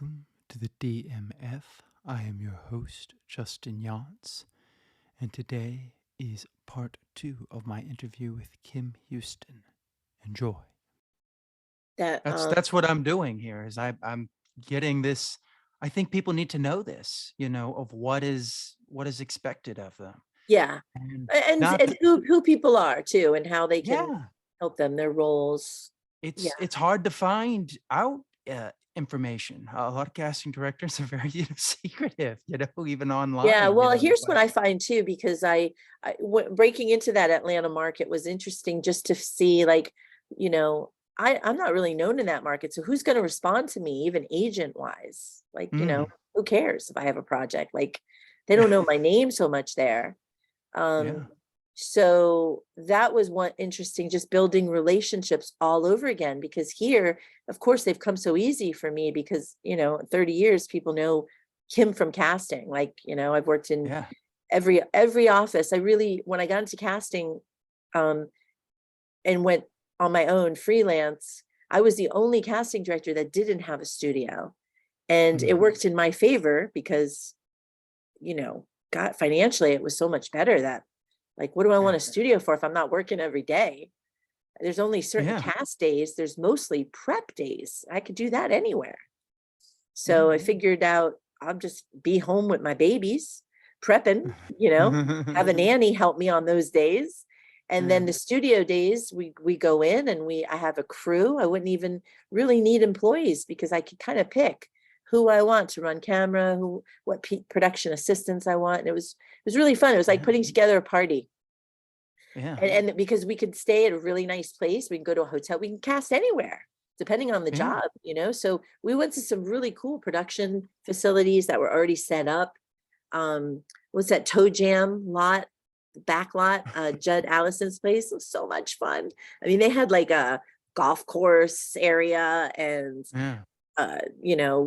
Welcome to the DMF. I am your host, Justin Yance, and today is part 2 of my interview with Kim Houston. Enjoy. That That's what I'm doing here is I'm getting this. I think people need to know this, of what is expected of them. Yeah. And And not and that, who people are too, and how they can yeah, help them, their roles. Yeah. it's hard to find out information. A lot of casting directors are very secretive, even Yeah, online, well, here's what but I find too, because breaking into that Atlanta market was interesting just to see, like, you know, I'm not really known in that market, so who's going to respond to me, even agent wise? Like, mm, who cares if I have a project? Like, they don't know my name so much there. Um, yeah. so that was one interesting, just building relationships all over again, because here, of course, they've come so easy for me because, 30 years, people know Kim from casting. Like, I've worked in Yeah. every office. I really, when I got into casting, um, and went on my own freelance, I was the only casting director that didn't have a studio. And it Mm. worked in my favor because, God, financially, it was so much better that, like, what do I want Yeah. a studio for if I'm not working every day? There's only certain Yeah. cast days. There's mostly prep days. I could do that anywhere. So Yeah. I figured out I'll just be home with my babies, prepping, have a nanny help me on those days. And Yeah. then the studio days, we go in and I have a crew. I wouldn't even really need employees because I could kind of pick who I want to run camera, what production assistants I want. And it was really fun. It was like Yeah. putting together a party. Yeah. And because we could stay at a really nice place, we can go to a hotel, we can cast anywhere depending on the Yeah. job, so we went to some really cool production facilities that were already set up. What's that Toe Jam lot, back lot, Judd Allison's place? It was so much fun. I mean, they had like a golf course area and Yeah.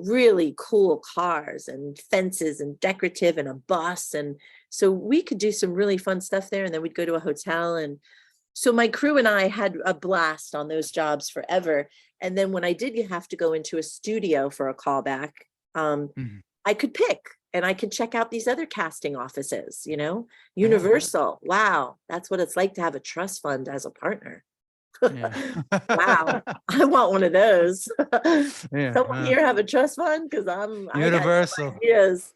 really cool cars and fences and decorative and a bus. And so we could do some really fun stuff there. And then we'd go to a hotel. And so my crew and I had a blast on those jobs forever. And then when I did have to go into a studio for a callback, Mhm. I could pick and I could check out these other casting offices, Yeah. Universal. Wow. That's what it's like to have a trust fund as a partner. Yeah. Wow, I want one of those. Yeah. Someone here have a trust fund? Because I got some Universal ideas.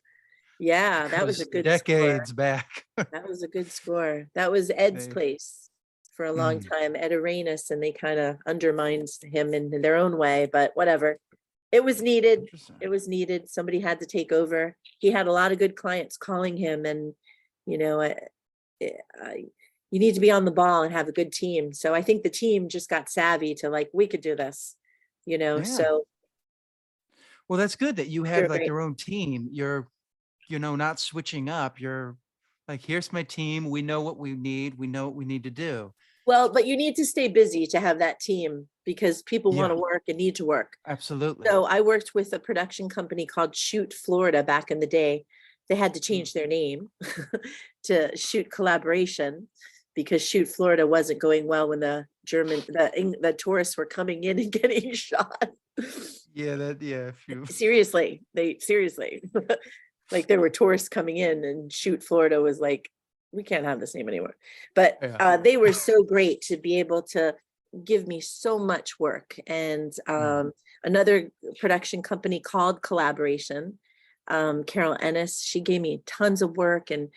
Yeah, that was a goes good score. decades back. That was a good score. That was Ed's They place for a long mm, time, Ed Arenas, and they kind of undermined him in their own way, but whatever. It was needed. interesting. It was needed. Somebody had to take over. He had a lot of good clients calling him, and you know, I, I, you need to be on the ball and have a good team. So I think the team just got savvy to, like, we could do this, Yeah. so Well, that's good that you they're have, like, great. your own team. You're, not switching up. You're like, "Here's my team. We know what we need. We know what we need to do." Well, but you need to stay busy to have that team because people want Yeah. to work and need to work. Absolutely. So I worked with a production company called Shoot Florida back in the day. They had to Mm. change their name to Shoot Collaboration because Shoot Florida wasn't going well when the tourists were coming in and getting shot. Yeah, if you Seriously, like there were tourists coming in, and Shoot Florida was like, we can't have this name anymore. But yeah. they were so great to be able to give me so much work. And Mm. another production company called Collaboration, Carol Ennis, she gave me tons of work, and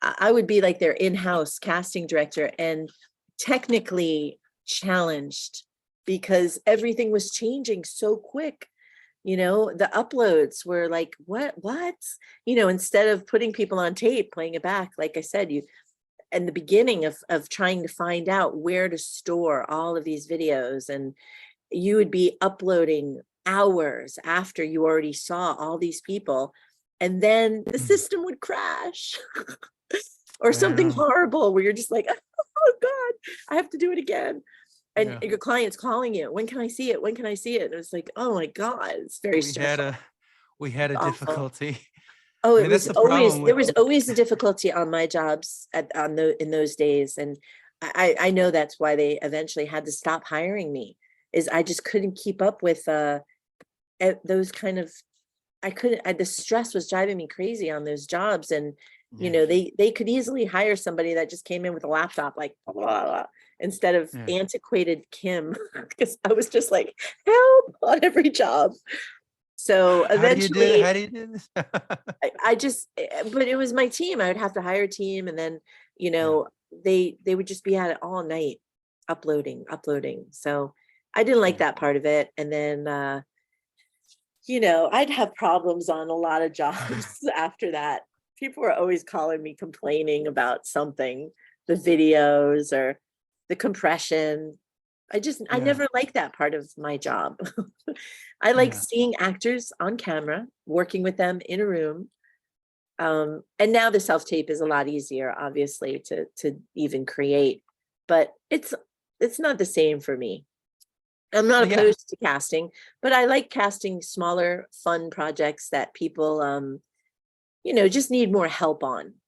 I would be like their in-house casting director and technically challenged because everything was changing so quick. The uploads were like, what? Instead of putting people on tape, playing it back, like I said, in the beginning of trying to find out where to store all of these videos, and you would be uploading hours after you already saw all these people, and then the Mm. system would crash or something Yeah. horrible where you're just like, oh God, I have to do it again. And Yeah. your client's calling you, when can I see it? When can I see it? And it's like, oh my God, it's very We had stressful. a we had It's a awful. difficulty. Oh, I mean, that's the problem there with was always a difficulty on my jobs in those days. And I know that's why they eventually had to stop hiring me, is I just couldn't keep up with those kind of I couldn't, the stress was driving me crazy on those jobs. And, you Yeah. know, they could easily hire somebody that just came in with a laptop, like, blah, blah, blah, instead of Yeah. antiquated Kim, because I was just like, help on every job. So How do you do? eventually How do you do this? I just, but it was my team. I would have to hire a team, and then, you Yeah. know, they would just be at it all night, uploading. So I didn't like Yeah. that part of it. And then, you know, I'd have problems on a lot of jobs after that. People were always calling me complaining about something, the videos or the compression. I Yeah. never liked that part of my job. I like Yeah. seeing actors on camera, working with them in a room. And now the self-tape is a lot easier, obviously, to even create, but it's not the same for me. I'm not Yeah. opposed to casting, but I like casting smaller, fun projects that people, you know, just need more help on,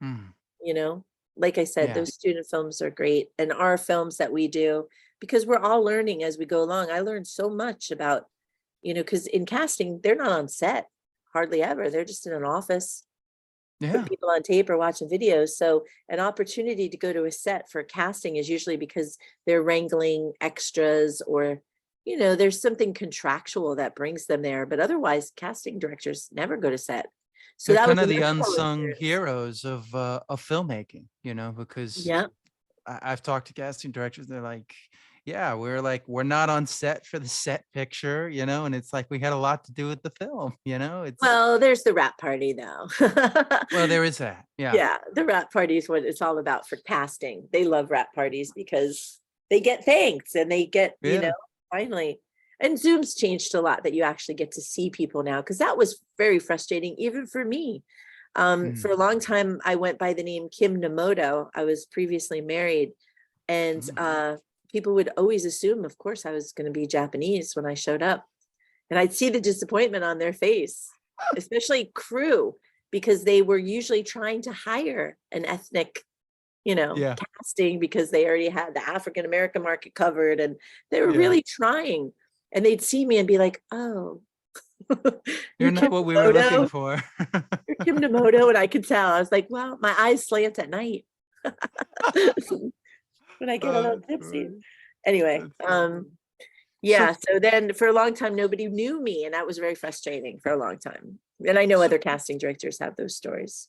Mm. you know? Like I said, Yeah. those student films are great, and our films that we do, because we're all learning as we go along. I learned so much about, you know, because in casting, they're not on set hardly ever. They're just in an office putting Yeah. people on tape or watching videos. So an opportunity to go to a set for casting is usually because they're wrangling extras, or, you know, there's something contractual that brings them there. But otherwise, casting directors never go to set. So They're that was kind of the another unsung experience. heroes of filmmaking, you know, because Yeah. I've talked to casting directors. They're like, yeah, we're not on set for the set picture, you know, and it's like we had a lot to do with the film, you know. It's Well, there's the wrap party though. well, there is that. Yeah. Yeah, the wrap party is what it's all about for casting. They love wrap parties because they get thanks and they get, you know, Yeah. finally. And Zoom's changed a lot that you actually get to see people now, because that was very frustrating even for me. For Mm. a long time, I went by the name Kim Namoto. I was previously married, and Mm. people would always assume, of course, I was going to be Japanese when I showed up. And I'd see the disappointment on their face, especially crew, because they were usually trying to hire an ethnic, you know, Yeah. casting, because they already had the African American market covered, and they were Yeah. really trying. And they'd see me and be like, "Oh, You're you're not Kim what we were looking Namoto. for. You're Kim Namoto." And I could tell. I was like, "Well, my eyes slant at night when I get a little That's tipsy." funny. Anyway, That's so funny. So yeah, so then for a long time, nobody knew me, and that was very frustrating for a long time. And I know so other casting directors have those stories.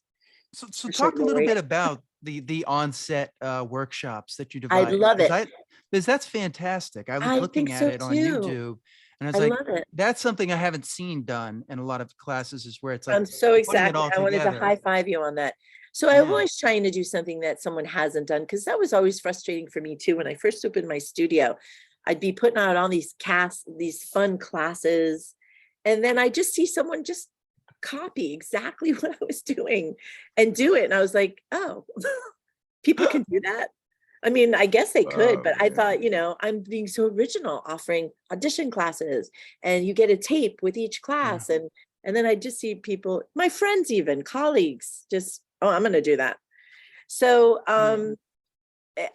so For sure, talk a little Lori. bit about the onset workshops that you I devise, love it. because that's fantastic. I was I think looking at so it on too. YouTube, and I was I like, love it. that's something I haven't seen done in a lot of classes, is where it's like I'm so putting it excited. all I wanted to together. high five you on that. So I'm Yeah. always trying to do something that someone hasn't done, because that was always frustrating for me too. When I first opened my studio, I'd be putting out all these fun classes, and then I just see someone just copy exactly what I was doing and do it. And I was like, oh, people can do that. I mean, I guess they could, Oh but I thought, man. you know, I'm being so original, offering audition classes, and you get a tape with each Yeah. class. And then I just see people, my friends, even colleagues, just, oh, I'm going to do that. So, Yeah.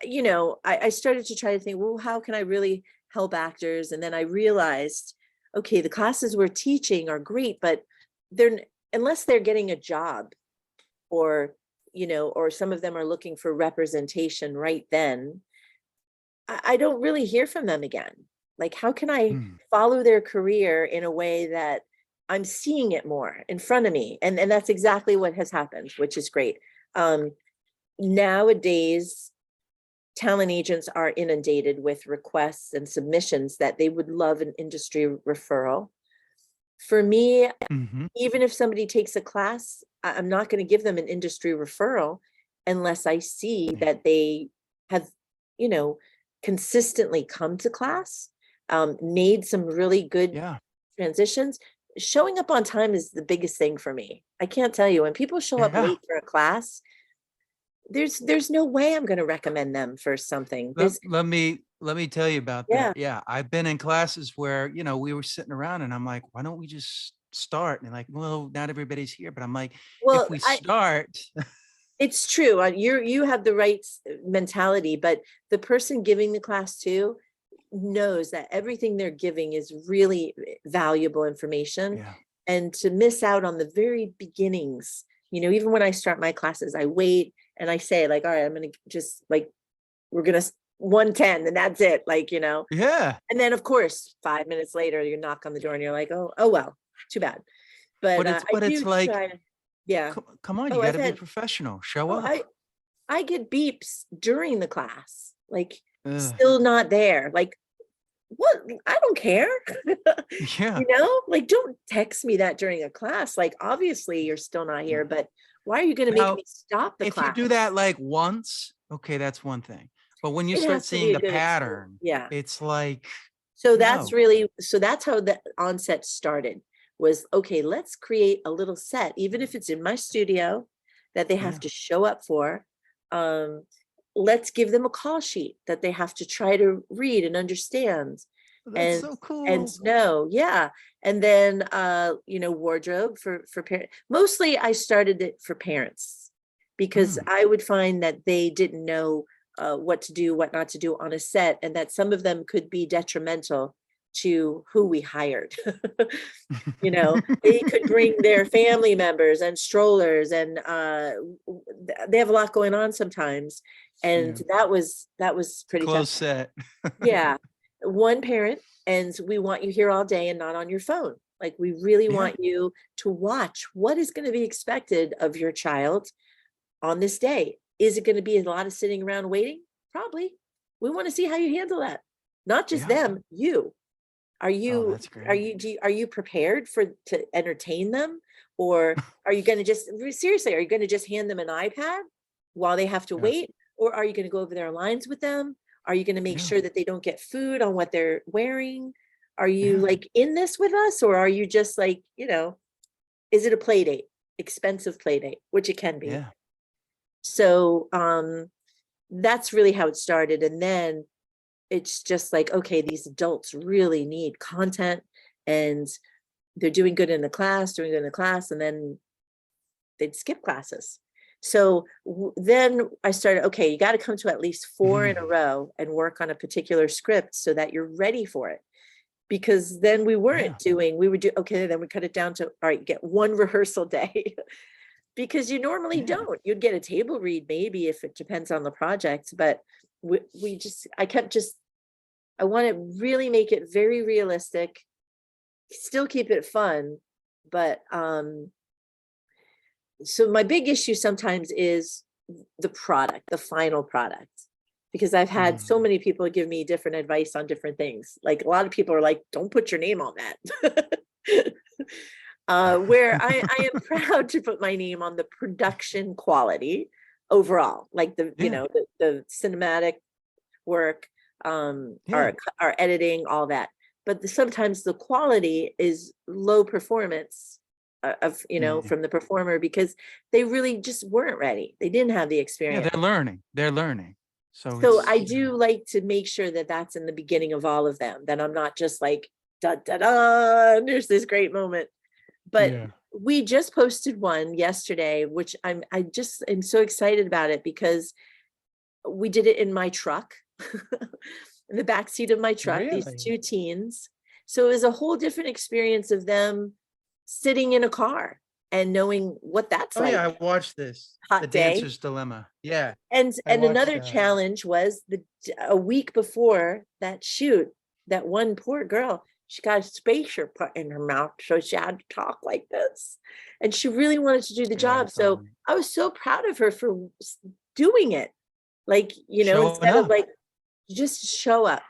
you know, I started to try to think, well, how can I really help actors? And then I realized, okay, the classes we're teaching are great, but they're, unless they're getting a job, or, you know, or some of them are looking for representation right then, I don't really hear from them again. Like, how can I Mm. follow their career in a way that I'm seeing it more in front of me? And that's exactly what has happened, which is great. Nowadays, talent agents are inundated with requests and submissions that they would love an industry referral. For me, Hmm. even if somebody takes a class, I'm not going to give them an industry referral unless I see Yeah. that they have, you know, consistently come to class, made some really good Yeah. transitions. Showing up on time is the biggest thing for me. I can't tell you, when people show up Yeah. late for a class, there's no way I'm going to recommend them for something. Let me tell you about Yeah. that. Yeah, I've been in classes where, we were sitting around and I'm like, why don't we just start? And they're like, well, not everybody's here. But I'm like, if Well, we start, it's true. You have the right mentality, but the person giving the class too knows that everything they're giving is really valuable information. yeah, and to miss out on the very beginnings. Even when I start my classes, I wait and I say like, all right, I'm going to just like, we're going to 110 and that's it. Yeah. And then of course, 5 minutes later, you knock on the door and you're like, oh, well, too bad. But I It's do like, try to, yeah. come on, you Oh, got I've to be had, professional. Show oh, up. I get beeps during the class, like Ugh. still not there. Like, what? I don't care. Yeah. Like don't text me that during a class. Like, obviously you're still not here, but why are you going to make Now, me stop the if you class? do that like once, okay, that's one thing. But when you It start has to be seeing a the good experience. pattern, Yeah. it's like, So no. that's how the onset started, was, okay, let's create a little set, even if it's in my studio that they have Yeah. to show up for. Um, let's give them a call sheet that they have to try to read and understand That's and so cool. know. Yeah. And then wardrobe for parents. Mostly I started it for parents because Mm. I would find that they didn't know what to do, what not to do on a set, and that some of them could be detrimental to who we hired. They could bring their family members and strollers, and they have a lot going on sometimes. And Yeah. that was pretty tough. Close set. Yeah. One parent, and we want you here all day and not on your phone. Like, we really Yeah. want you to watch what is going to be expected of your child on this day. Is it going to be a lot of sitting around waiting? Probably. We want to see how you handle that. Not just Yeah. them, you. Are Oh, you that's are great. you are you prepared to entertain them? Or are you going to just, seriously, are you going to just hand them an iPad while they have to Yeah. wait? Or are you going to go over their lines with them? Are you going to make Yeah. sure that they don't get food on what they're wearing? Are you Yeah. like in this with us, or are you just like, is it a play date? Expensive play date, which it can be. Yeah. So that's really how it started. And then it's just like, okay, these adults really need content, and they're doing good in the class, and then they'd skip classes. So then I started, okay, you got to come to at least 4 in a Mm. row and work on a particular script so that you're ready for it. Because then we Yeah. would do, okay, then we cut it down to, all right, get one rehearsal day. Because you normally Yeah. don't. You'd get a table read maybe, if it depends on the project, but I want to really make it very realistic, still keep it fun. But so my big issue sometimes is the product, the final product, because I've had so Mm. many people give me different advice on different things. Like, a lot of people are like, don't put your name on that. Where I am proud to put my name on the production quality overall, like Yeah. the cinematic work, Yeah. our editing, all that. But sometimes the quality is low performance of Yeah. from the performer, because they really just weren't ready. They didn't have the Yeah. experience. They're learning. They're learning. So So it's, I do like to make sure that that's in the beginning of all of them, that I'm not just like, da da da, there's this great moment. But yeah. we just posted one yesterday, which I just am so excited about it, because we did it in my truck, in the back seat of my truck, these Really? 2 teens. So it was a whole different experience of them sitting in a car and knowing what that's Oh like. yeah, I watched this. The Hot day. Dancer's Dilemma. Yeah, And I watched another that. challenge was a week before that shoot, that one poor girl, she got a spacer put in her mouth, so she had to talk like this, and she really wanted to do the Yeah, job. So I was so proud of her for doing it. Like, showing instead of up. like, just show up.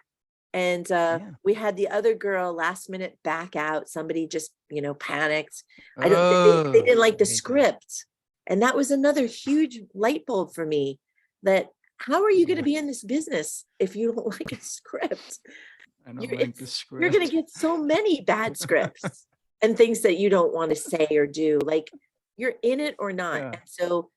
And Yeah. we had the other girl last minute back out. Somebody just, panicked. They Oh, didn't like I the hate that. script. And that was another huge light bulb for me, that how are you going to Yeah, be in this business if you don't like a script? I don't like the You're going to script. get so many bad scripts and things that you don't want to say or do. Like, you're in it or not. Yeah. And so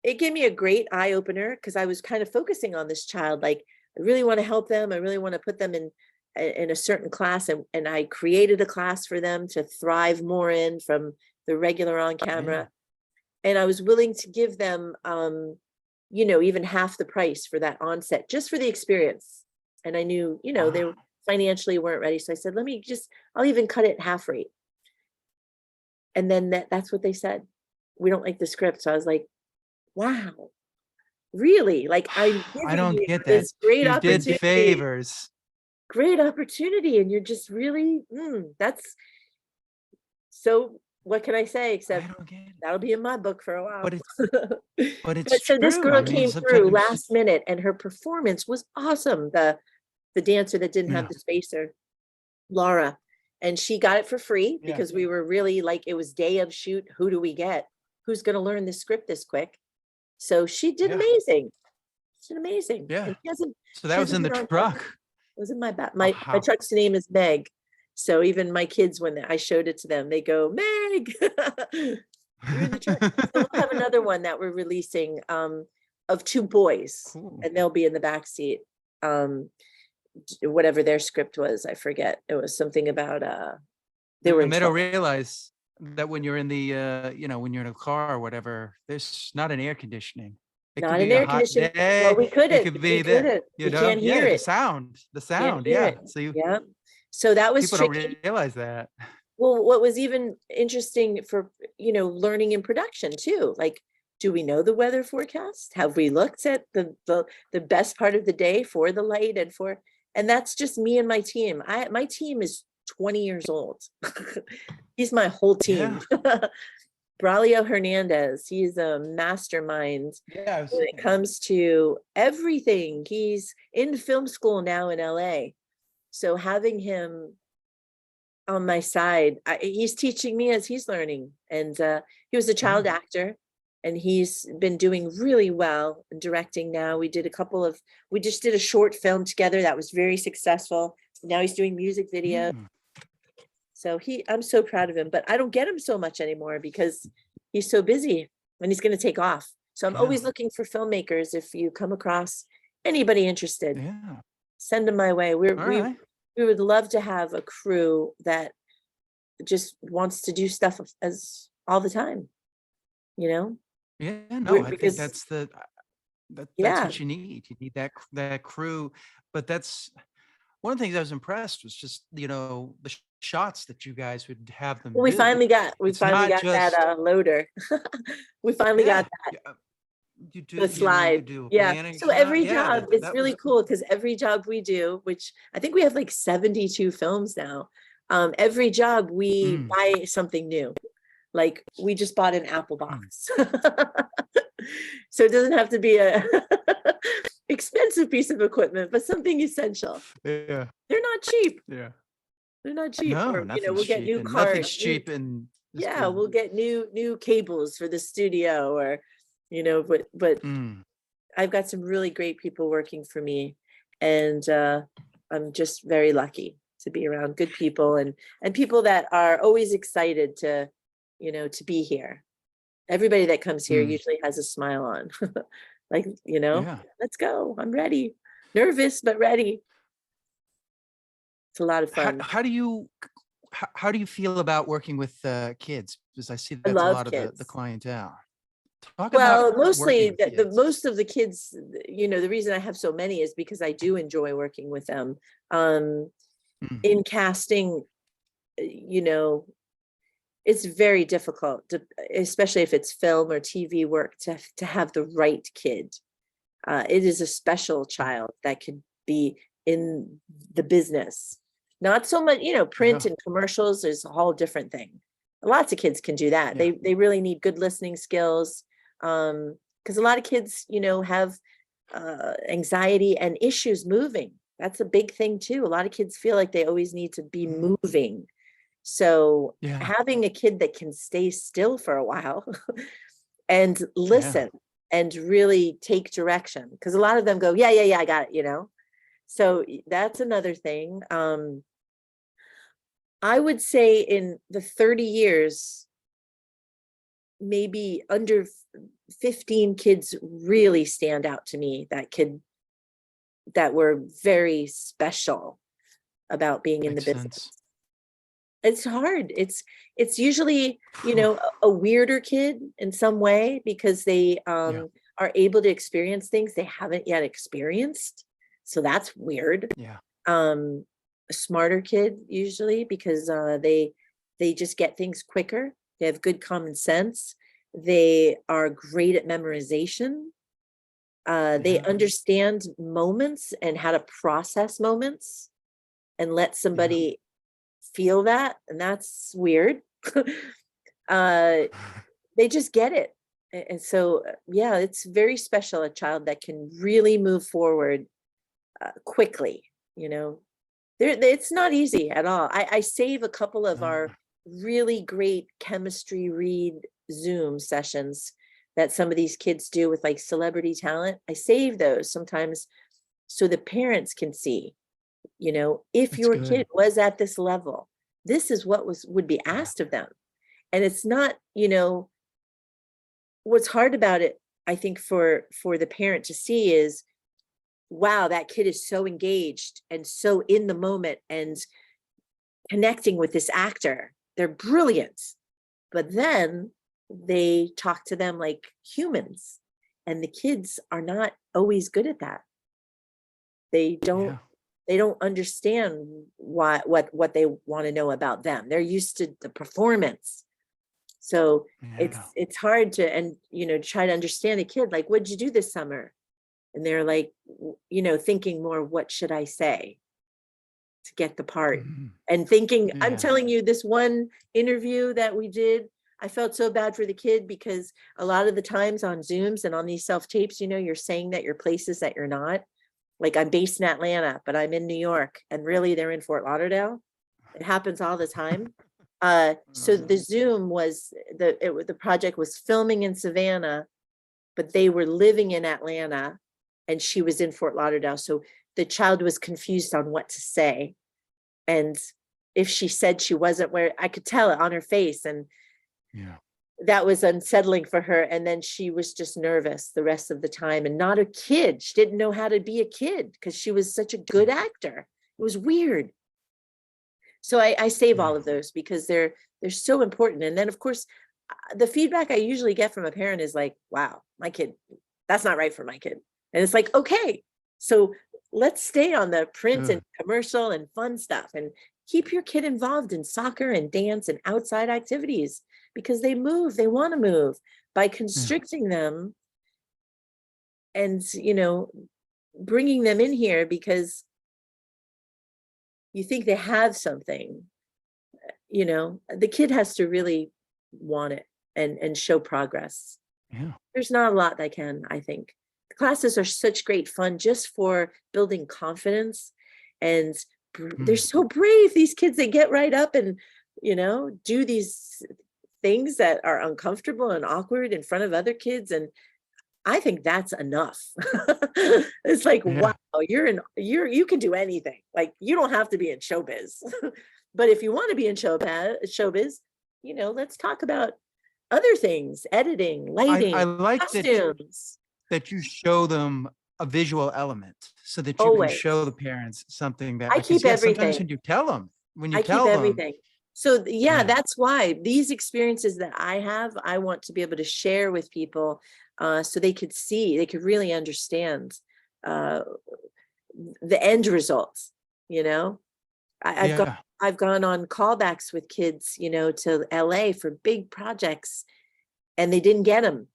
it gave me a great eye opener, because I was kind of focusing on this child. Like, I really want to help them. I really want to put them in a certain class. And I created a class for them to thrive more in from the regular on camera. Yeah. And I was willing to give them, even half the price for that onset, just for the experience. And I knew, they Wow. financially weren't ready. So I said, I'll even cut it half rate. And then that's what they said. We don't like the script. So I was like, wow, really? Like, I'm I giving don't you get that. this great You did opportunity, favors. and you're just really, that's so, what can I say I except don't get it. that'll be in my book for a while. But it's But so this true. I girl mean, came through sometimes last minute and her performance was awesome. The dancer that didn't have yeah. the spacer, Laura, and she got it for free Yeah. because we were really like, it was day of shoot. Who do we get? Who's going to learn this script this quick? So she did Yeah. amazing. She did amazing. Yeah. And So that she was in hasn't the been on camera. truck. It was in my back. Oh, My truck's name is Meg. So even my kids, when I showed it to them, they go, Meg. You're in the truck. So we'll have another one that we're releasing of two boys, Cool. and they'll be in the back seat. Whatever their script was, I forget. It was something about they were in They don't trouble. realize that when you're in the when you're in a car or whatever, there's not an air conditioning. It could Not an be a air hot conditioning. Well, day. we It couldn't. could We be that, couldn't. you We know, can't hear yeah, it. the Can't sound, hear yeah. it. So you Yeah. So that was people don't tricky. realize that. Well, what was even interesting for, learning in production too, like, do we know the weather forecast? Have we looked at the best part of the day for the light and that's just me and my team. My team is 20 years old. He's my whole team. Yeah. Braulio Hernandez, he's a mastermind Yeah. when it comes to everything. He's in film school now in LA. So having him on my side, he's teaching me as he's learning. And he was a child Yeah. actor, and he's been doing really well in directing now. We just did a short film together that was very successful. Now he's doing music video. Mm. So I'm so proud of him, but I don't get him so much anymore because he's so busy and he's going to take off. So I'm Yeah. always looking for filmmakers. If you come across anybody interested, Yeah. send them my way. All right. We would love to have a crew that just wants to do stuff as all the time, you know? Yeah, no, I think Because that's yeah, what you need. You need that crew. But that's one of the things I was impressed was just, the shots that you guys would have them well, we do. finally got It's not that just loader. We finally yeah, got that, yeah, the you slide. do a Yeah. panning So shot. every Yeah, job, it's that really was cool because every job we do, which I think we have like 72 films now. Every job we mm, buy something new. Like we just bought an Apple mm, box. So it doesn't have to be a expensive piece of equipment, but something essential. yeah, They're not cheap. yeah. They're not cheap. No, Or, nothing's we'll get cheap new and cards. nothing's cheap in this Yeah, we'll business. get new cables for the studio or, but Mm, I've got some really great people working for me, and I'm just very lucky to be around good people and people that are always excited to be here. Everybody that comes here mm, usually has a smile on. Like, yeah. let's go. I'm ready. Nervous, but ready. It's a lot of How fun. how do you how do you feel about working with kids? Because I see I that's a love lot of the kids. clientele. Talk about Well, mostly working with the kids. most of the kids, the reason I have so many is because I do enjoy working with them. Um, Mm, in casting, you know, it's very difficult to, especially if it's film or TV work, to have the right kid. It is a special mm, child that could be in the business. Not so much, yeah, print and commercials is a whole different thing. Lots of kids can do that. yeah, They really need good listening skills. Because a lot of kids, have anxiety and issues moving. That's a big thing too. A lot of kids feel like they always need to be mm, moving. So yeah, having a kid that can stay still for a while and yeah. listen and really take direction, because a lot of them go, yeah, yeah, yeah, I got it. So that's another thing. I would say in the 30 years, maybe under 15 kids really stand out to me that were very special about being in the Makes business. sense. It's hard. It's usually, Phew, a weirder kid in some way because they yeah, are able to experience things they haven't yet experienced. So that's weird. yeah, A smarter kid usually because they just get things quicker. They have good common sense. They are great at memorization. They Yeah. understand moments and how to process moments and let Yeah. somebody feel that. And that's weird. uh, they just get it. And so, yeah, it's very special, a child that can really move forward quickly, you know. It's not easy at all. I save a couple of our really great chemistry read Zoom sessions that some of these kids do with like celebrity talent. I save those sometimes so the parents can see, you know, if That's your good. kid was at this level, this is what would be Yeah. asked of them. And it's not, you know, what's hard about it, I think for the parent to see is, wow, that kid is so engaged and so in the moment and connecting with this actor. They're brilliant. But then they talk to them like humans. And the kids are not always good at that. They don't Yeah. they don't understand what they want to know about them. They're used to the performance. So Yeah. it's hard to, and you know, try to understand a kid like, what'd you do this summer? And they're like, you know, thinking more, what should I say to get the part? Mhm. And thinking, I'm Yeah. telling you, this one interview that we did, I felt so bad for the kid because a lot of the times on Zooms and on these self tapes, you know, you're saying that you're places that you're not. Like, I'm based in Atlanta, but I'm in New York, and really they're in Fort Lauderdale. It happens all the time. Oh So the no. Zoom was the project was filming in Savannah, but they were living in Atlanta, and she was in Fort Lauderdale. So the child was confused on what to say. And if she said she wasn't where, I could tell it on her face. And Yeah. that was unsettling for her. And then she was just nervous the rest of the time and not a kid. She didn't know how to be a kid because she was such a good actor. It was weird. So I save all Yeah. of those because they're so important. And then of course, the feedback I usually get from a parent is like, wow, my kid, that's not right for my kid. And it's like, okay, so let's stay on the print and Good. commercial and fun stuff and keep your kid involved in soccer and dance and outside activities because they move, they want to move. By Yeah. constricting them and, you know, bringing them in here because you think they have something, you know, the kid has to really want it and show progress. Yeah. There's not a lot that can, I think. The classes are such great fun just for building confidence, and they're Mm. so brave, these kids. They get right up and, you know, do these things that are uncomfortable and awkward in front of other kids, and I think that's enough. It's like, wow, Yeah. you can do anything. Like, you don't have to be in showbiz. But if you want to be in showbiz, you know, let's talk about other things, editing, I lighting, like costumes. that you show them a visual element so that you can show Always. the parents something that I because keep yeah, sometimes everything. when you tell them, I keep everything. So yeah, yeah, that's why these experiences that I have, I want to be able to share with people, so they could see, they could really understand uh, the end results. You know, I've got yeah, I've gone on callbacks with kids, you know, to LA for big projects, and they didn't get them,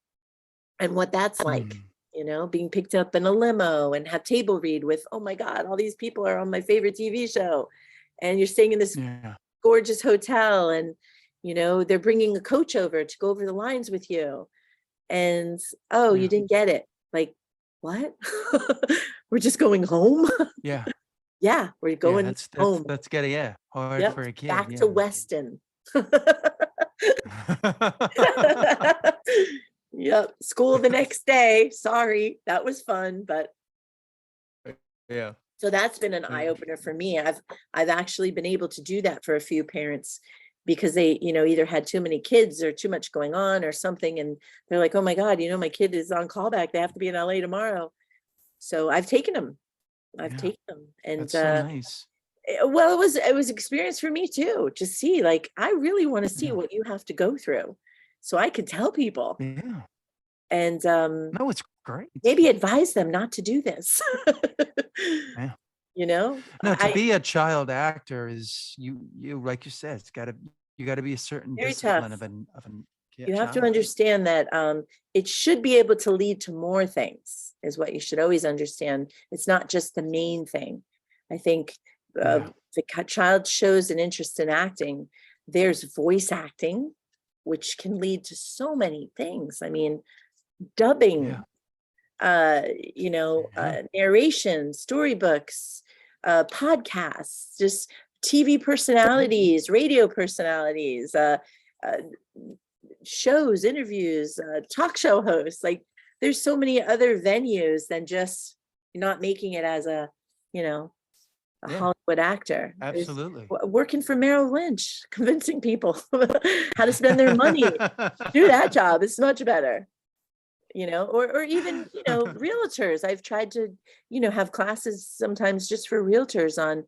and what that's like. mm, You know, being picked up in a limo and have table read with, oh my God, all these people are on my favorite TV show, and you're staying in this yeah, gorgeous hotel, and you know, they're bringing a coach over to go over the lines with you, and oh, you yeah, didn't get it. Like, what? We're just going home. yeah, Yeah, we're yeah. going home. That's getting yeah hard Yep, for a kid. back to Yeah. Weston. Yep, school the next day. Sorry, that was fun, but Yeah. so that's been an eye Yeah. opener for me. I've actually been able to do that for a few parents because they, you know, either had too many kids or too much going on or something, and they're like, "Oh my God, you know, my kid is on callback. They have to be in LA tomorrow." So I've taken them. I've Yeah. taken them, and That's so nice. well, it was experience for me too to see. Like, I really want to see Yeah. what you have to go through, so I could tell people Yeah. and No, it's great. maybe advise them not to do this. Yeah. You know, No, to be a child actor is you like you said, it's gotta You got to be a certain Very discipline tough. of an You have to child. understand that it should be able to lead to more things, is what you should always understand. It's not just the main thing. I think Yeah. the child shows an interest in acting. There's voice acting, which can lead to so many things. I mean, dubbing, narration, storybooks, podcasts, just TV personalities, radio personalities, uh, shows, interviews, talk show hosts. Like, there's so many other venues than just not making it as a Hollywood actor. There's Absolutely. working for Merrill Lynch, convincing people how to spend their money. Do that job. It's much better. Or even, realtors. I've tried to, have classes sometimes just for realtors on,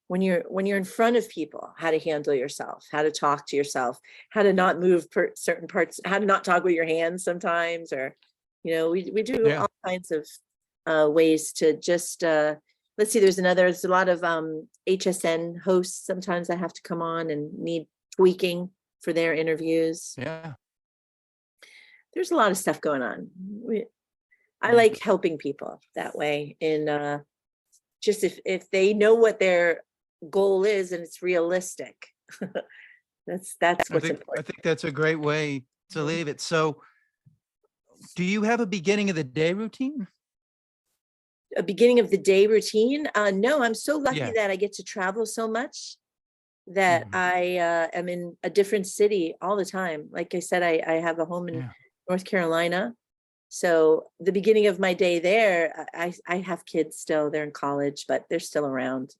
when you're in front of people, how to handle yourself, how to talk to yourself, how to not move certain parts, how to not talk with your hands sometimes, or, we do all kinds of ways to just, let's see, there's a lot of HSN hosts sometimes that have to come on and need tweaking for their interviews. Yeah. There's a lot of stuff going on. I Yeah. like helping people that way. And just if they know what their goal is and it's realistic, that's what's important. I think that's a great way to leave it. So do you have a beginning of the day routine? A beginning of the day routine? No, I'm so lucky Yeah. that I get to travel so much that Mhm. I am in a different city all the time. Like I said, I have a home in Yeah. North Carolina. So the beginning of my day there, I have kids still, they're in college, but they're still around,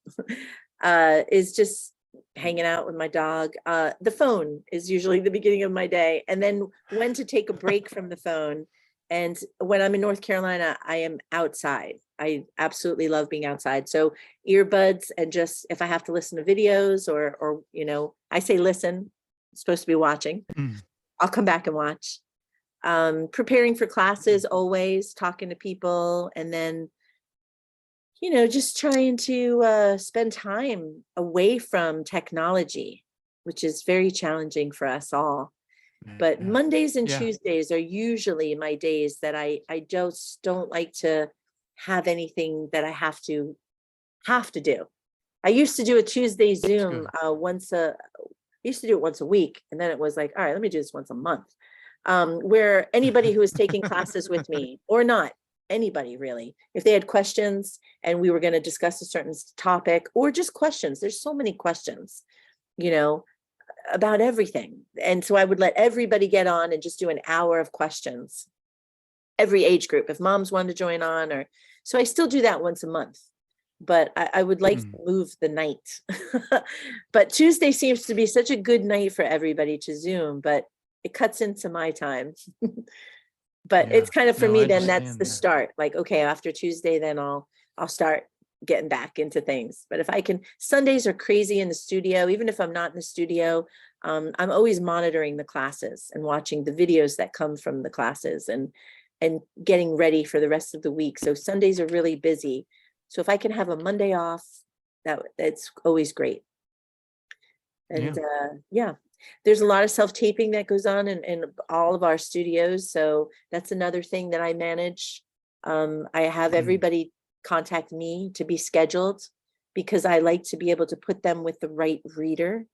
is just hanging out with my dog. The phone is usually the beginning of my day, and then when to take a break from the phone. And when I'm in North Carolina, I am outside. I absolutely love being outside. So earbuds, and just if I have to listen to videos or I say listen, it's supposed to be watching. Mm. I'll come back and watch. Preparing for classes, always talking to people, and then just trying to spend time away from technology, which is very challenging for us all. But Yeah. Mondays and Yeah. Tuesdays are usually my days that I just don't like to have anything that I have to do. I used to do a Tuesday Zoom used to do it once a week, and then it was like, all right, let me do this once a month. Where anybody who was taking classes with me, or not, anybody really, if they had questions and we were going to discuss a certain topic, or just questions, there's so many questions, about everything. And so I would let everybody get on and just do an hour of questions, every age group, if moms wanted to join on, or so I still do that once a month. But I would like to move the night. But Tuesday seems to be such a good night for everybody to Zoom, but it cuts into my time. But it's kind of, for me, then that's the start. Like, okay, after Tuesday, then I'll start getting back into things. But if I can, Sundays are crazy in the studio. Even if I'm not in the studio, I'm always monitoring the classes and watching the videos that come from the classes, and getting ready for the rest of the week. So Sundays are really busy. So if I can have a Monday off, that's always great. And there's a lot of self-taping that goes on in all of our studios. So that's another thing that I manage. I have everybody contact me to be scheduled, because I like to be able to put them with the right reader.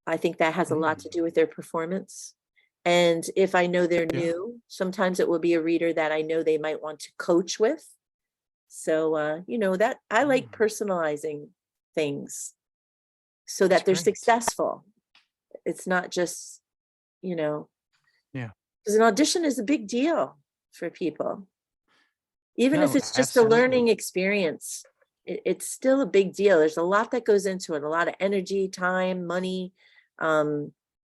I think that has a lot to do with their performance. And if I know they're new, sometimes it will be a reader that I know they might want to coach with. So, that I like personalizing things so that they're successful. It's not just, because an audition is a big deal for people. Even if it's just a learning experience, it's still a big deal. There's a lot that goes into it, a lot of energy, time, money,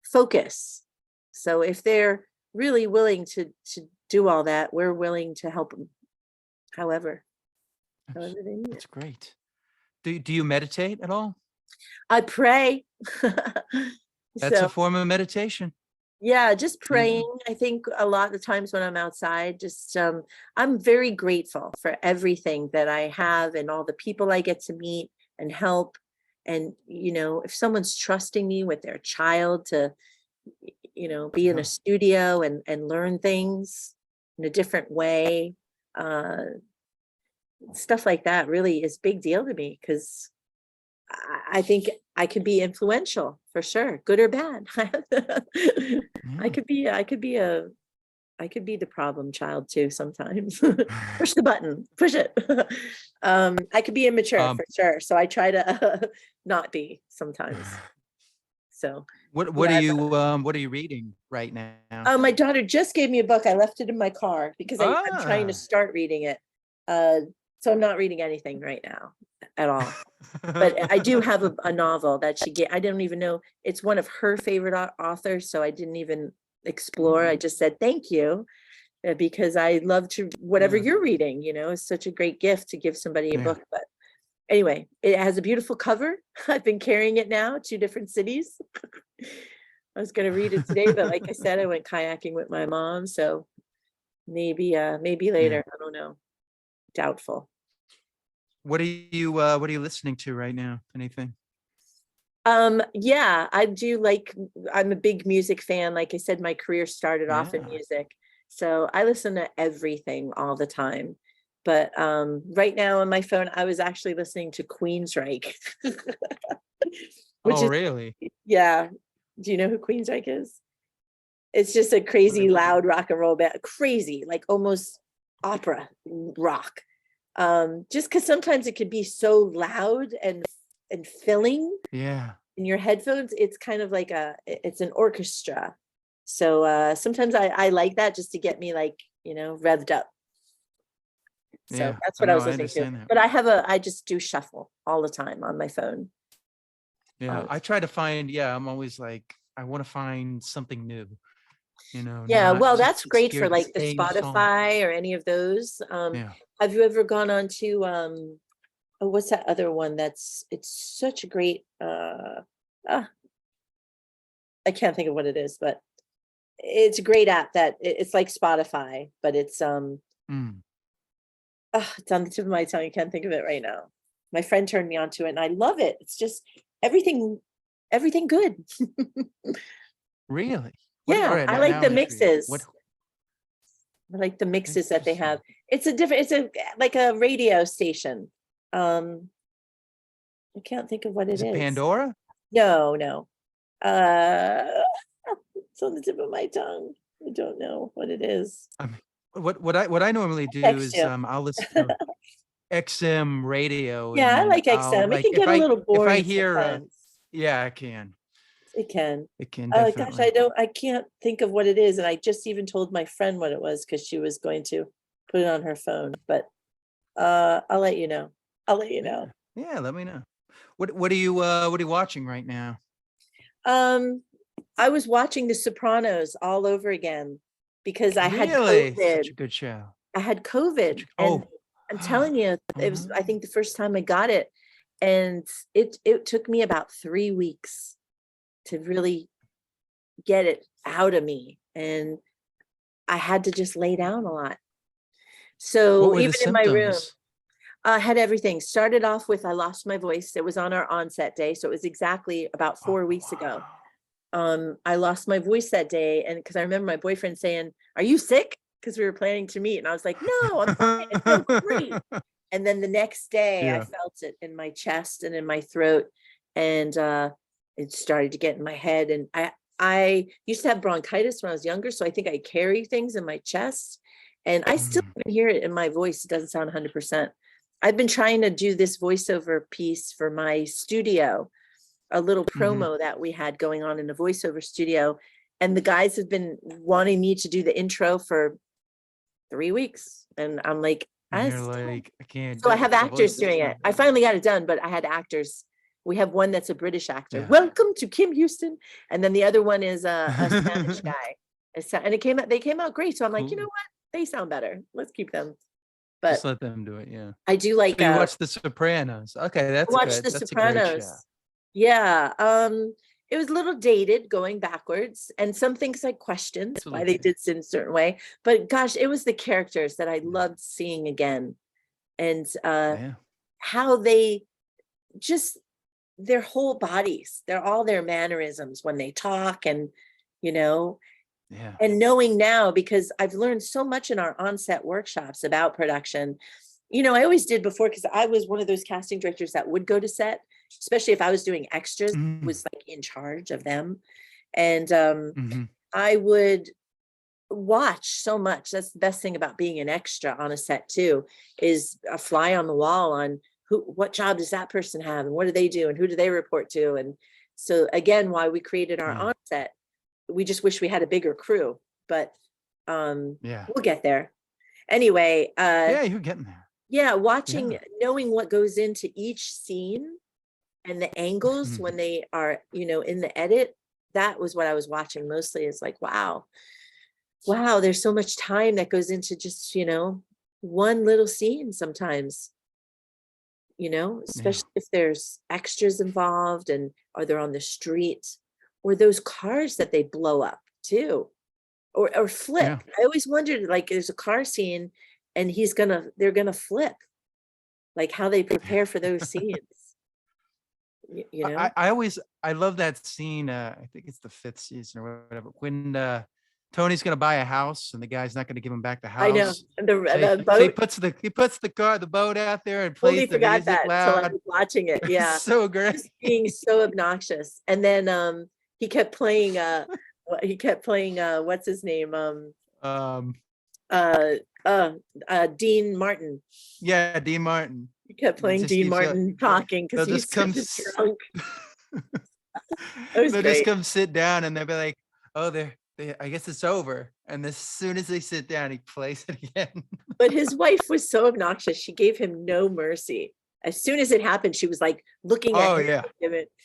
focus. So if they're really willing to do all that, we're willing to help them. However they need. That's great. Do you meditate at all? I pray. That's a form of meditation. Yeah, just praying. I think a lot of the times when I'm outside, just I'm very grateful for everything that I have and all the people I get to meet and help. And, if someone's trusting me with their child to, be in a Yeah. studio and learn things in a different way, uh, stuff like that really is big deal to me because I think I could be influential for sure, good or bad. I Yeah. could be, I could be a, I could be the problem child too sometimes. Push the button, push it. I could be immature Um, for sure. So I try to not be sometimes. So what yeah. what are you reading right now? My daughter just gave me a book. I left it in my car because I'm trying to Ah. start reading it. Uh, so I'm not reading anything right now at all. But I do have a novel that she get. I don't even know. It's one of her favorite authors, so I didn't even explore. I just said thank you because I love to whatever Yeah. you're reading. It's such a great gift to give somebody a Yeah. book. But anyway, it has a beautiful cover. I've been carrying it now, 2 different cities. I was going to read it today, but like I said, I went kayaking with my mom, so maybe Yeah. later. I don't know. Doubtful. What are you listening to right now? Anything? Yeah, I do like, I'm a big music fan. Like I said, my career started off in Yeah. music. So I listen to everything all the time. But right now on my phone, I was actually listening to Queensryche, which Oh, is, really? yeah. Do you know who Queensryche is? It's just a crazy loud rock and roll band, crazy, like almost opera rock. Just because sometimes it could be so loud and filling Yeah. in your headphones, it's kind of like it's an orchestra. So sometimes I like that just to get me like, revved up. So Yeah. that's I what I know. was I listening to. understand that. But I just do shuffle all the time on my phone. Yeah. Um, I try to find, yeah, I'm always like, I want to find something new, yeah, not well, that's just great hear for the like the same song. Spotify or any of those. Yeah. Have you ever gone on to oh, what's that other one it's such a great ah, I can't think of what it is, but it's a great app that it's like Spotify, but Mm. it's on the tip of my tongue. I can't think of it right now. My friend turned me onto it and I love it. It's just everything, everything good. Really? All Yeah, right. I like Now the I'm intrigued. What? mixes. I like the mixes that they have. Interesting. It's a like a radio station. Um, I can't think of what it Is it is. Pandora? No, no. Uh, it's on the tip of my tongue. I don't know what it is. I mean, what I normally do Text is you. I'll listen to XM radio, Yeah, I and like I'll XM. It like can get a little if I boring hear sometimes. yeah, I can. It can. It can Gosh, definitely. I can't think of what it is. And I just even told my friend what it was because she was going to put it on her phone. But I'll let you know. I'll let you Yeah. know. Yeah, let me know. What are you watching right now? Um, I was watching The Sopranos all over again because I had Really? Such COVID. a good show. I had Such COVID, a and oh. I'm telling you, Oh it was, no. I think, the first time I got it, and it took me about 3 weeks to really get it out of me, and I had to just lay down a lot. What So were the even in my room, symptoms? I had everything. Started off with I lost my voice. It was on our onset day, so it was exactly about Oh, 4 weeks ago. wow. I lost my voice that day, and because I remember my boyfriend saying, "Are you sick?" Because we were planning to meet, and I was like, "No, I'm fine. I feel great." And then the next day, I Yeah. felt it in my chest and in my throat, and it started to get in my head. And I used to have bronchitis when I was younger, so I think I carry things in my chest, and I still Mm. can hear it in my voice. It doesn't sound 100%. I've been trying to do this voiceover piece for my studio, a little Mhm. promo that we had going on in the voiceover studio. And the guys have been wanting me to do the intro for 3 weeks. And I'm like, And I you're still, like, I can't so I do have it. The actors voice is doing it. not I there. finally got it done, but I had actors. We have one that's a British actor. Yeah. Welcome to Kim Houston. And then the other one is a Spanish guy. And they came out great. So I'm like, you know Cool. what? They sound better. Let's keep them. Just But let them do it. Yeah. I do So like you watch The Sopranos. Okay, that's watch good. The That's a great show. Sopranos. Yeah. It was a little dated going backwards, and some things I questioned why they Absolutely. did it in a certain way. But gosh, it was the characters that I Yeah. loved seeing again, and Yeah. how they just their whole bodies, they're all their mannerisms when they talk, and you know, Yeah. and knowing now, because I've learned so much in our on-set workshops about production. I always did before, because I was one of those casting directors that would go to set, especially if I was doing extras, Mhm. was like in charge of them. And Mhm. I would watch so much. That's the best thing about being an extra on a set too, is a fly on the wall on what job does that person have, and what do they do, and who do they report to. And so again, why we created our Yeah. onset, we just wish we had a bigger crew, but Yeah. we'll get there. Anyway, Yeah, you're getting there. yeah, watching, Yeah. knowing what goes into each scene and the angles Mhm. when they are, in the edit, that was what I was watching mostly. It's like, wow, there's so much time that goes into just, one little scene sometimes, Yeah. especially if there's extras involved, and are they on the street, or those cars that they blow up too, or flip. Yeah. I always wondered, like, there's a car scene and they're gonna flip, like how they prepare for those scenes, you know? I love that scene, I think it's the 5th season or whatever, when, Tony's gonna buy a house and the guy's not gonna give him back the I know. house. And So the he boat, puts the boat out there and totally plays the forgot music that till I loud. was watching it. It's Yeah. so great. Just being so obnoxious. And then he kept playing what's his name? Um, Uh uh Dean Martin. yeah, Dean Martin. He kept He playing just Dean keeps Martin talking because they'll he's just come such a drunk. It was they'll just great. come sit down and they'll be like, "Oh, I guess it's over." And as soon as they sit down, he plays it again. But his wife was so obnoxious. She gave him no mercy. As soon as it happened, she was like looking at Oh him,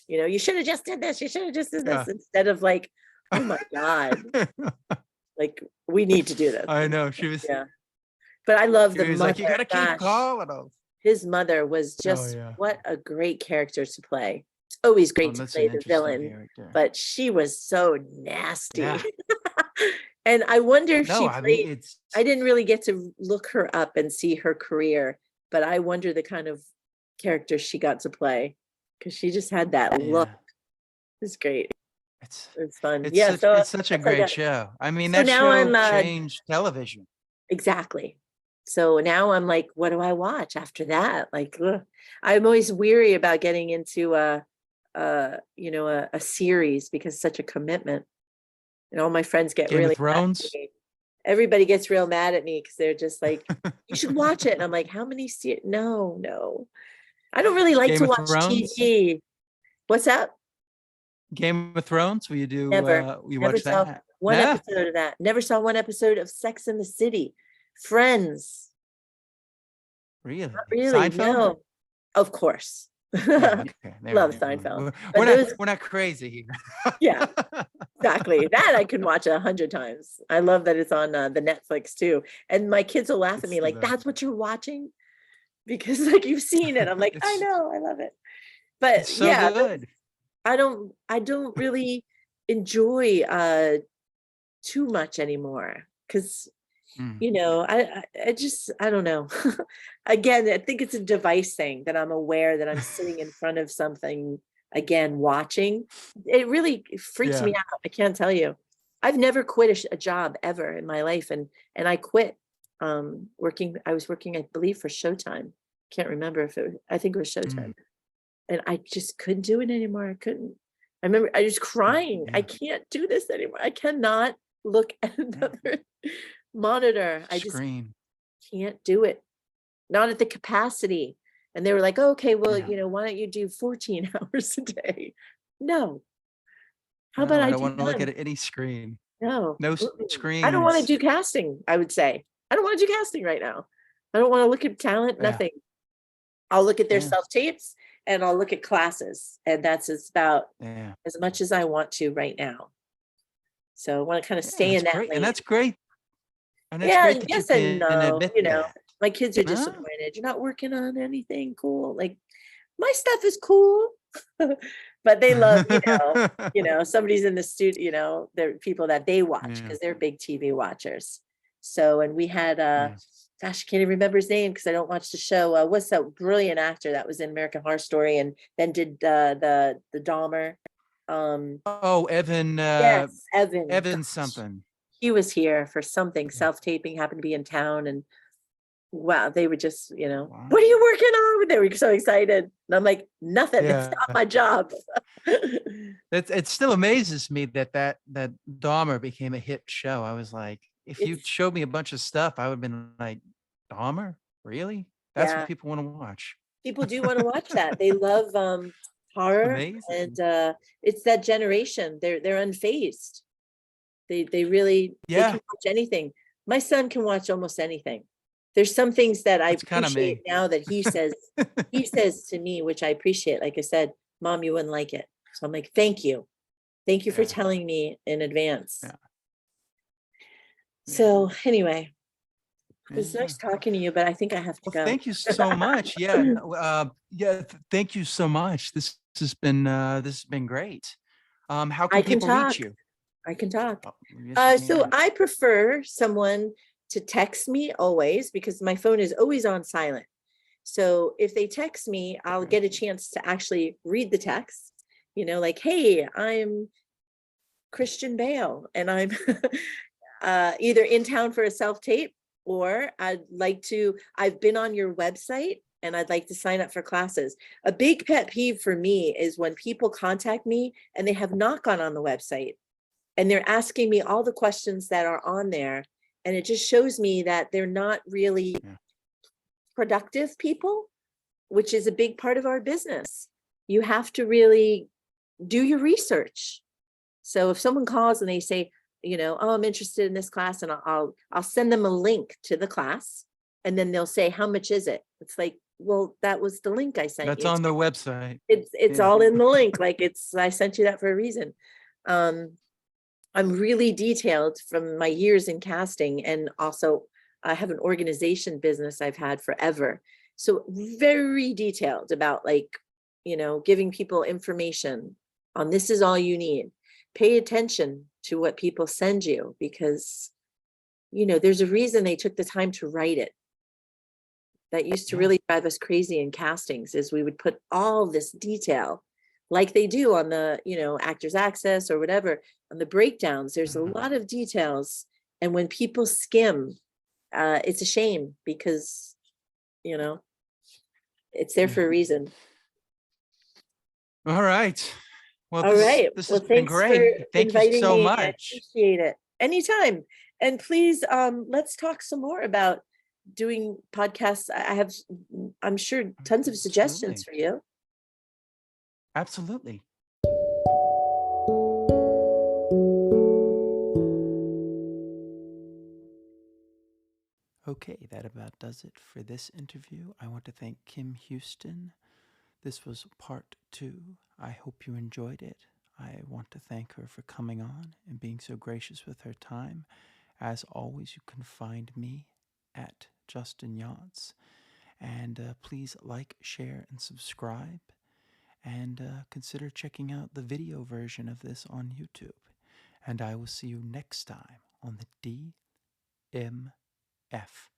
yeah. you should have just did this. You should have just did this, Yeah. instead of like, oh my God, like, we need to do this. I know. She was Yeah. But I love she the was like, "You mother. gotta keep Gosh, calling them." his mother was Oh just, yeah. what a great character to play. It's always Oh, great to that's an play the interesting villain, character. but she was so nasty. Yeah. And I wonder if No, she I mean played, I didn't really get to look her up and see her career, but I wonder the kind of character she got to play, because she just had that look. yeah. It was great. It's It was fun. Yeah. So it's such a that's like great show. I mean, so that now show I'm changed television. exactly. So now I'm like, what do I watch after that? Like, ugh. I'm always weary about getting into a series, because it's such a commitment. And all my friends get Game of really mad at Thrones. me. Everybody gets real mad at me because they're just like, you should watch it. And I'm like, how many no, no. I don't really like Game to of watch Thrones. TV. What's up? Game of Thrones. Will you do Never, you never watch saw that? one No? episode of that. Never saw one episode of Sex in the City. Friends. Really? Not really, Seinfeld? no. Of course. Yeah, okay. There Love we go. Seinfeld. We're But not those, we're not crazy here. yeah, exactly. That I can watch 100 times. I love that it's on the Netflix too. And my kids will laugh at It's me the like, best. that's what you're watching? Because like, you've seen it. I'm like, I It's know, I love it. But so yeah, good. I don't really enjoy too much anymore, because Mm, I don't know. Again, I think it's a device thing, that I'm aware that I'm sitting in front of something again, watching. It really freaks yeah. me out. I can't tell you. I've never quit a job ever in my life, and I quit working. I was working, I believe, for Showtime. Can't remember if I think it was Showtime. Mm, And I just couldn't do it anymore. I couldn't. I remember I was crying. I yeah. can't do this anymore. I cannot look at Yeah. another monitor. I just Screen. can't do it. Not at the capacity. And they were like, "Oh, okay, well, Yeah. why don't you do 14 hours a day?" No. How about No, I I don't do want to look none? at any screen. No. No Mm-mm. I don't want to screens. do casting, I would say. I don't want to do casting right now. I don't want to look at talent, Yeah. nothing. I'll look at their Yeah. self-tapes, and I'll look at classes. And that's about Yeah. as much as I want to right now. So I want to kind of Yeah, stay that's in that great. And lane. that's great. And it's Yeah, great that you yes and can no. admit that. My kids are No? disappointed. You're not working on anything cool. Like, my stuff is cool. But they love, somebody's in the studio, there are people that they watch Yeah. because they're big TV watchers. So, and we had Yeah. gosh, I can't even remember his name because I don't watch the show. What's that brilliant actor that was in American Horror Story and then did the Dahmer? Oh, Evan, Yes, Evan. Evan Gosh, something. he was here for something Yeah. self-taping, happened to be in town, and wow, they were just, Wow. what are you working on? They were so excited. And I'm like, nothing, that's Yeah. not my job. It still amazes me that Dahmer became a hit show. I was like, if you It's showed me a bunch of stuff, I would have been like, Dahmer? Really? That's what yeah, people want to watch. people do want to watch that. They love horror, and Amazing. it's that generation. They're unfazed. They really they Yeah, can watch anything. My son can watch almost anything. There's some things that I that's kind of appreciate me. now that he says to me, which I appreciate. Like I said, Mom, you wouldn't like it. So I'm like, thank you. Thank you for Yeah, telling me in advance. yeah, yeah, So anyway, it was yeah. nice talking to you, but I think I have to Well, go. thank you so much. Yeah, no, thank you so much. This has been great. How I can can people reach talk. you? I can talk. Oh, yes, you So can. I prefer someone to text me always because my phone is always on silent. So if they text me, I'll Okay. get a chance to actually read the text, like, hey, I'm Christian Bale and I'm either in town for a self tape, or I've been on your website and I'd like to sign up for classes. A big pet peeve for me is when people contact me and they have not gone on the website and they're asking me all the questions that are on there. And it just shows me that they're not really Yeah. productive people, which is a big part of our business. You have to really do your research. So if someone calls and they say, oh, I'm interested in this class, and I'll send them a link to the class, and then they'll say, how much is it? It's like, well, that was the link I sent That's you. on the website. It's Yeah. all in the link. Like I sent you that for a reason. Um, I'm really detailed from my years in casting, and also I have an organization business I've had forever. So very detailed about giving people information on this is all you need. Pay attention to what people send you because there's a reason they took the time to write it. That used to Yeah. really drive us crazy in castings is we would put all this detail like they do on the, Actors Access or whatever, on the breakdowns. There's a Mhm. lot of details. And when people skim, it's a shame because, you know, it's there Yeah. for a reason. All right. Well, All right. this has Well, been thanks for great. Thank you inviting so me. I much. appreciate it. Anytime. And please, let's talk some more about doing podcasts. I have, I'm sure, tons of suggestions Absolutely. for you. Absolutely. Okay, that about does it for this interview. I want to thank Kim Houston. This was part 2. I hope you enjoyed it. I want to thank her for coming on and being so gracious with her time. As always, you can find me at Justin Yachts. And please like, share, and subscribe. And consider checking out the video version of this on YouTube. And I will see you next time on the DMF